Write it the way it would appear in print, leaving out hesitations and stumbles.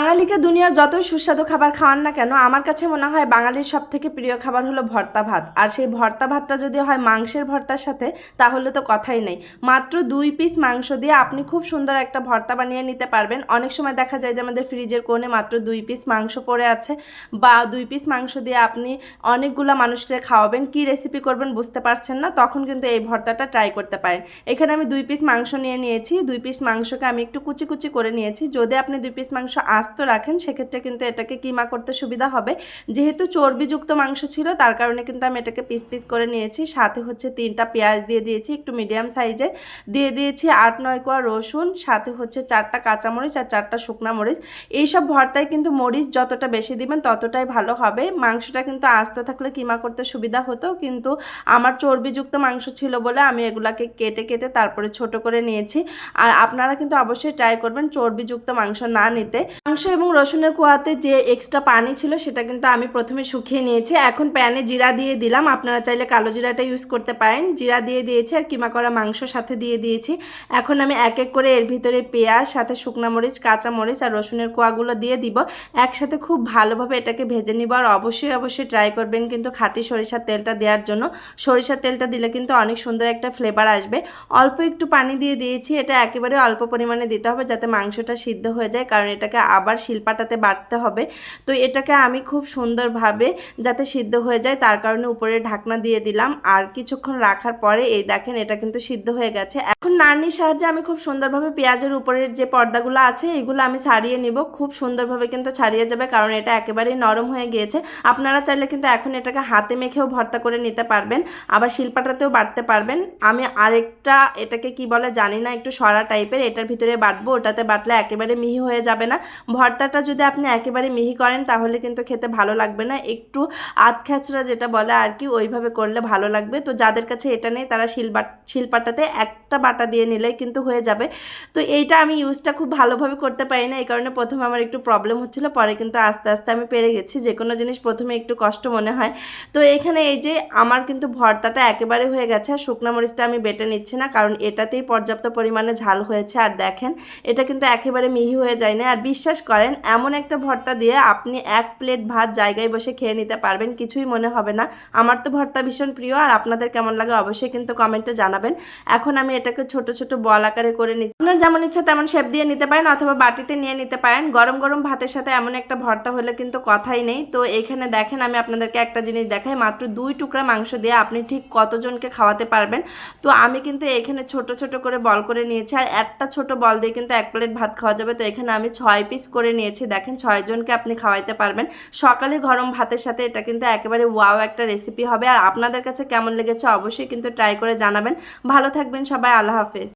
বাঙালিকে দুনিয়ার যতই সুস্বাদু খাবার খাওয়ান না কেন, আমার কাছে মনে হয় বাঙালির সব থেকে প্রিয় খাবার হলো ভর্তা ভাত। আর সেই ভর্তা ভাতটা যদি হয় মাংসের ভর্তার সাথে, তাহলে তো কথাই নেই। মাত্র 2 পিস মাংস দিয়ে আপনি খুব সুন্দর একটা ভর্তা বানিয়ে নিতে পারবেন। অনেক সময় দেখা যায় যে আমাদের ফ্রিজের কোণে মাত্র 2 পিস মাংস পড়ে আছে, বা 2 পিস মাংস দিয়ে আপনি অনেকগুলো মানুষকে খাওয়াবেন, কি রেসিপি করবেন বুঝতে পারছেন না, তখন কিন্তু এই ভর্তাটা ট্রাই করতে পারেন। এখানে আমি 2 পিস মাংস নিয়ে নিয়েছি। 2 পিস মাংসকে আমি একটু কুচি কুচি করে নিয়েছি। যদি আপনি 2 পিস মাংস আস্ত রাখেন, সেক্ষেত্রে কিন্তু এটাকে কিমা করতে সুবিধা হবে। যেহেতু চর্বিযুক্ত মাংস ছিল, তার কারণে কিন্তু আমি এটাকে পিস পিস করে নিয়েছি। সাথে হচ্ছে 3টা পেঁয়াজ দিয়ে দিয়েছি একটু মিডিয়াম সাইজে, দিয়ে দিয়েছি 8-9 কোয়া রসুন, সাথে হচ্ছে 4টা কাঁচামরিচ আর 4টা শুকনা মরিচ। এইসব ভর্তায় কিন্তু মরিচ যতটা বেশি দিবেন ততটাই ভালো হবে। মাংসটা কিন্তু আস্ত থাকলে কিমা করতে সুবিধা হতো, কিন্তু আমার চর্বিযুক্ত মাংস ছিল বলে আমি এগুলাকে কেটে কেটে তারপরে ছোট করে নিয়েছি। আর আপনারা কিন্তু অবশ্যই ট্রাই করবেন চর্বিযুক্ত মাংস না নিতে। মাংস এবং রসুনের কোয়াতে যে এক্সট্রা পানি ছিল সেটা কিন্তু আমি প্রথমে শুকিয়ে নিয়েছি। এখন প্যানে জিরা দিয়ে দিলাম, আপনারা চাইলে কালো জিরাটা ইউজ করতে পারেন। জিরা দিয়ে দিয়েছি আর কিমা করা মাংস সাথে দিয়ে দিয়েছি। এখন আমি এক এক করে এর ভিতরে পেঁয়াজ, সাথে শুকনা মরিচ, কাঁচা মরিচ আর রসুনের কোয়াগুলো দিয়ে দিব। একসাথে খুব ভালোভাবে এটাকে ভেজে নিব। আর অবশ্যই অবশ্যই ট্রাই করবেন কিন্তু খাঁটি সরিষার তেলটা দেওয়ার জন্য। সরিষার তেলটা দিলে কিন্তু অনেক সুন্দর একটা ফ্লেভার আসবে। অল্প একটু পানি দিয়ে দিয়েছি, এটা একেবারে অল্প পরিমাণে দিতে হবে যাতে মাংসটা সিদ্ধ হয়ে যায়, কারণ এটাকে আবার শিলপাটাতে বাটতে হবে। তো এটাকে আমি খুব সুন্দরভাবে যাতে সিদ্ধ হয়ে যায় তার কারণে উপরে ঢাকনা দিয়ে দিলাম। আর কিছুক্ষণ রাখার পরে এই দেখেন এটা কিন্তু সিদ্ধ হয়ে গেছে। এখন নাড়নির সাহায্যে আমি খুব সুন্দরভাবে পেঁয়াজের উপরের যে পর্দাগুলো আছে এগুলো আমি ছাড়িয়ে নিব। খুব সুন্দরভাবে কিন্তু ছাড়িয়ে যাবে, কারণ এটা একেবারেই নরম হয়ে গিয়েছে। আপনারা চাইলে কিন্তু এখন এটাকে হাতে মেখেও ভর্তা করে নিতে পারবেন, আবার শিলপাটাতেও বাটতে পারবেন। আমি আরেকটা এটাকে কি বলে জানি না, একটু সরা টাইপের, এটার ভিতরে বাটবো। ওটাতে বাটলে একেবারে মিহি হয়ে যাবে না। ভর্তাটা যদি আপনি একেবারে মিহি করেন তাহলে কিন্তু খেতে ভালো লাগবে না, একটু আধখ্যাচড়া যেটা বলে আর কি, ওইভাবে করলে ভালো লাগবে। তো যাদের কাছে এটা নেই তারা শিলপাটাতে একটা বাটা দিয়ে নিলেই কিন্তু হয়ে যাবে। তো এইটা আমি ইউজটা খুব ভালোভাবে করতে পারি না, এই কারণে প্রথমে আমার একটু প্রবলেম হচ্ছিল, পরে কিন্তু আস্তে আস্তে আমি পেরে গেছি। যে কোনো জিনিস প্রথমে একটু কষ্ট মনে হয়। তো এখানে এই যে আমার কিন্তু ভর্তাটা একেবারে হয়ে গেছে। আর শুকনো মরিচটা আমি বেটে নিচ্ছি না, কারণ এটাতেই পর্যাপ্ত পরিমাণে ঝাল হয়েছে। আর দেখেন এটা কিন্তু একেবারে মিহি হয়ে যায় না। আর বিশ্বাস করেন এমন একটা ভর্তা দিয়ে আপনি 1 প্লেট ভাত জায়গায় বসে খেয়ে নিতে পারবেন, কিছুই মনে হবে না। আমার তো ভর্তা ভীষণ প্রিয়, আর আপনাদের কেমন লাগে অবশ্যই কিন্তু কমেন্টে জানাবেন। এখন আমি এটাকে ছোট ছোট বল আকারে করে নিচ্ছি। আপনার যেমন ইচ্ছা তেমন শেপ দিয়ে নিতে পারেন, অথবা বাটিতে নিয়ে নিতে পারেন। গরম গরম ভাতের সাথে এমন একটা ভর্তা হলে কিন্তু কথাই নেই। তো এখানে দেখেন আমি আপনাদেরকে একটা জিনিস দেখাই, মাত্র 2 টুকরা মাংস দিয়ে আপনি ঠিক কতজনকে খাওয়াতে পারবেন। তো আমি কিন্তু এখানে ছোট ছোট করে বল করে নিয়েছি, আর একটা ছোট বল দিয়ে কিন্তু 1 প্লেট ভাত খাওয়া যাবে। তো এখানে আমি 6 পিস করে নিয়েছি। দেখেন 6 জনকে আপনি খাওয়াইতে পারবেন সকালে গরম ভাতের সাথে। এটা কিন্তু একেবারে ওয়াও একটা রেসিপি হবে। আর আপনাদের কাছে কেমন লেগেছে অবশ্যই কিন্তু ট্রাই করে জানাবেন। ভালো থাকবেন সবাই, আল্লাহ হাফেজ।